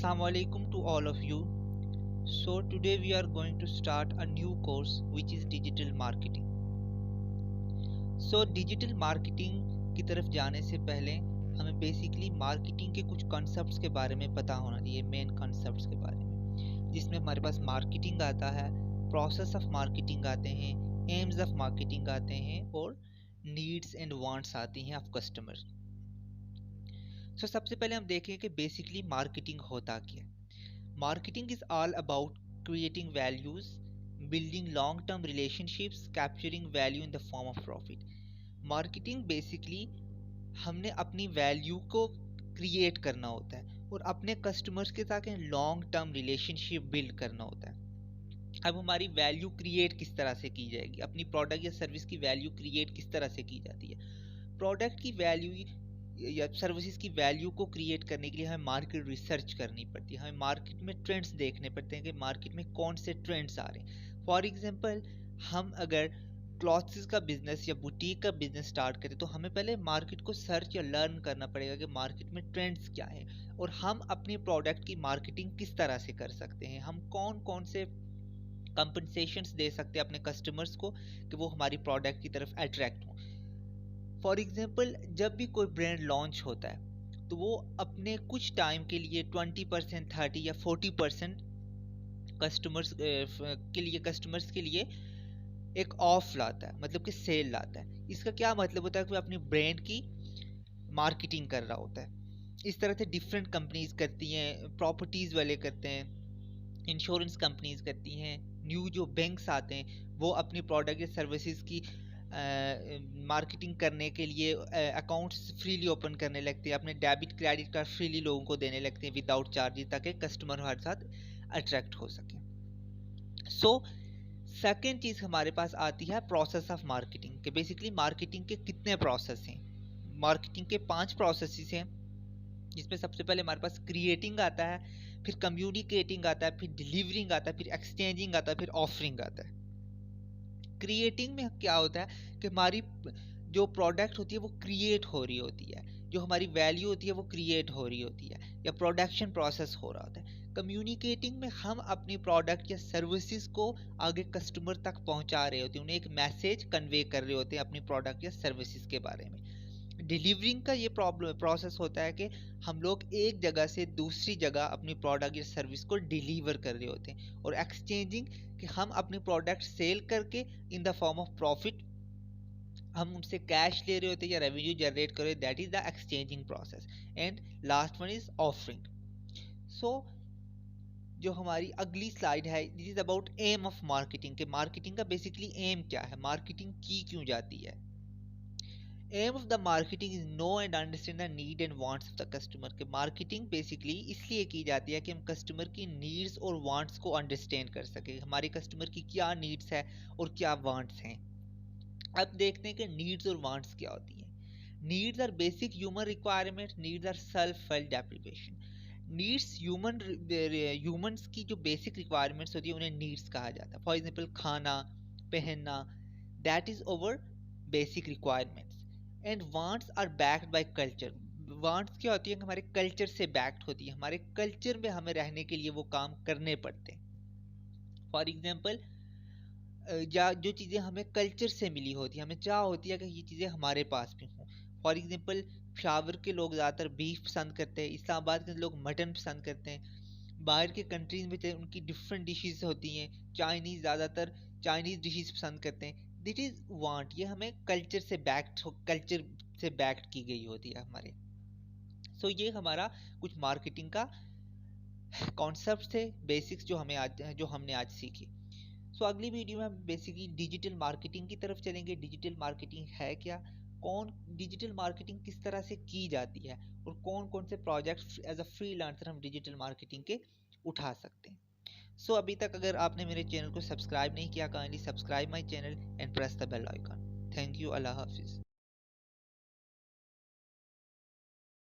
Assalamu alaikum to all of you. So today we are going to start a new course which is digital marketing. So digital marketing की तरफ जाने से पहले हमें basically marketing के कुछ concepts के बारे में पता होना चाहिए, मेन कॉन्सेप्ट्स के बारे में, जिसमें हमारे पास मार्केटिंग आता है, प्रोसेस ऑफ मार्केटिंग आते हैं, एम्स ऑफ मार्केटिंग आते हैं और नीड्स एंड वांट्स आती हैं ऑफ कस्टमर्स। सो सबसे पहले हम देखें कि बेसिकली मार्केटिंग होता क्या है। Marketing is all about creating values, building long term relationships, capturing value in the form of profit. Marketing basically हमने अपनी वैल्यू को क्रिएट करना होता है और अपने कस्टमर्स के साथ लॉन्ग टर्म रिलेशनशिप बिल्ड करना होता है। अब हमारी वैल्यू क्रिएट किस तरह से की जाएगी, अपनी प्रोडक्ट या सर्विस की वैल्यू क्रिएट किस तरह से की जाती है। प्रोडक्ट की वैल्यू या सर्विसेज की वैल्यू को क्रिएट करने के लिए हमें मार्केट रिसर्च करनी पड़ती है, हमें मार्केट में ट्रेंड्स देखने पड़ते हैं कि मार्केट में कौन से ट्रेंड्स आ रहे हैं। फॉर एग्जांपल हम अगर क्लॉथ्स का बिजनेस या बुटीक का बिजनेस स्टार्ट करें तो हमें पहले मार्केट को सर्च या लर्न करना पड़ेगा कि मार्केट में ट्रेंड्स क्या है और हम अपनी प्रोडक्ट की मार्केटिंग किस तरह से कर सकते हैं, हम कौन कौन से कंपनसेशंस दे सकते हैं अपने कस्टमर्स को कि वो हमारी प्रोडक्ट की तरफ अट्रैक्ट हों। फॉर एग्जाम्पल जब भी कोई ब्रांड लॉन्च होता है तो वो अपने कुछ टाइम के लिए 20%, 30 या 40% कस्टमर्स के लिए एक ऑफ लाता है, मतलब कि सेल लाता है। इसका क्या मतलब होता है कि वो अपनी ब्रांड की मार्केटिंग कर रहा होता है। इस तरह से डिफरेंट कंपनीज करती हैं, प्रॉपर्टीज वाले करते हैं, इंश्योरेंस कंपनीज करती हैं, न्यू जो बैंक्स आते हैं वो अपनी प्रोडक्ट या सर्विसेज की मार्केटिंग करने के लिए अकाउंट्स फ्रीली ओपन करने लगते हैं, अपने डेबिट क्रेडिट कार्ड फ्रीली लोगों को देने लगते हैं विदाउट चार्जेस, ताकि कस्टमर हमारे साथ अट्रैक्ट हो सके। सो सेकेंड चीज हमारे पास आती है प्रोसेस ऑफ मार्केटिंग के। बेसिकली मार्केटिंग के कितने प्रोसेस हैं? मार्केटिंग के 5 प्रोसेसेस हैं, जिसमें सबसे पहले हमारे पास क्रिएटिंग आता है, फिर कम्युनिकेटिंग आता है, फिर डिलीवरिंग आता है, फिर एक्सचेंजिंग आता है, फिर ऑफरिंग आता है। क्रिएटिंग में क्या होता है कि हमारी जो प्रोडक्ट होती है वो क्रिएट हो रही होती है, जो हमारी वैल्यू होती है वो क्रिएट हो रही होती है या प्रोडक्शन प्रोसेस हो रहा होता है। कम्युनिकेटिंग में हम अपनी प्रोडक्ट या सर्विसेज को आगे कस्टमर तक पहुंचा रहे होते हैं, उन्हें एक मैसेज कन्वे कर रहे होते हैं अपनी प्रोडक्ट या सर्विसेज के बारे में। डिलीवरिंग का ये प्रोसेस होता है कि हम लोग एक जगह से दूसरी जगह अपनी प्रोडक्ट या सर्विस को डिलीवर कर रहे होते हैं। और एक्सचेंजिंग कि हम अपनी प्रोडक्ट सेल करके in the form of profit हम उनसे कैश ले रहे होते हैं या रेवेन्यू जनरेट कर रहे हैं, that is the exchanging process. And last one is offering. So जो हमारी अगली स्लाइड है, this is about aim of marketing के मार्केटिंग का बेसिकली एम क्या है, मार्केटिंग की क्यों जाती है। Aim of the marketing is know and understand the need and wants of the customer के। मार्केटिंग बेसिकली इसलिए की जाती है कि हम कस्टमर की नीड्स और वांट्स को अंडरस्टैंड कर सके, हमारे कस्टमर की क्या नीड्स है और क्या वांट्स हैं। अब देखते हैं कि नीड्स और वांट्स क्या होती हैं। Needs are basic human requirements, needs are self felt deprivation. Needs humans की जो बेसिक रिक्वायरमेंट्स होती है उन्हें नीड्स कहा जाता है। फॉर एग्जांपल खाना, पहनना, that is over basic requirements. And wants are backed by culture. Wants क्या होती है, हमारे कल्चर से बैक्ड होती है, हमारे कल्चर में हमें रहने के लिए वो काम करने पड़ते हैं। फॉर एग्जांपल या जो चीज़ें हमें कल्चर से मिली होती है, हमें चाह होती है कि ये चीज़ें हमारे पास भी हों। फॉर एग्जांपल शावर के लोग ज़्यादातर बीफ पसंद करते हैं, इस्लामाबाद के लोग मटन पसंद करते हैं, बाहर के कंट्रीज में उनकी डिफरेंट डिशेस होती हैं, चाइनीज़ ज़्यादातर चाइनीज़ डिशेस पसंद करते हैं। दिट इज़ वांट, ये हमें कल्चर से बैक्ड की गई होती है हमारे। सो ये हमारा कुछ मार्केटिंग का कॉन्सेप्ट थे, बेसिक्स जो हमने आज सीखी। सो अगली वीडियो में हम बेसिकली डिजिटल मार्केटिंग की तरफ चलेंगे। डिजिटल मार्केटिंग है क्या, डिजिटल मार्केटिंग किस तरह से की जाती है और कौन कौन से प्रोजेक्ट्स एज अ फ्रीलांसर हम डिजिटल मार्केटिंग के उठा सकते हैं। सो अभी तक अगर आपने मेरे चैनल को सब्सक्राइब नहीं किया, kindly subscribe my channel and press the bell icon. Thank you, अल्लाह हाफिज़।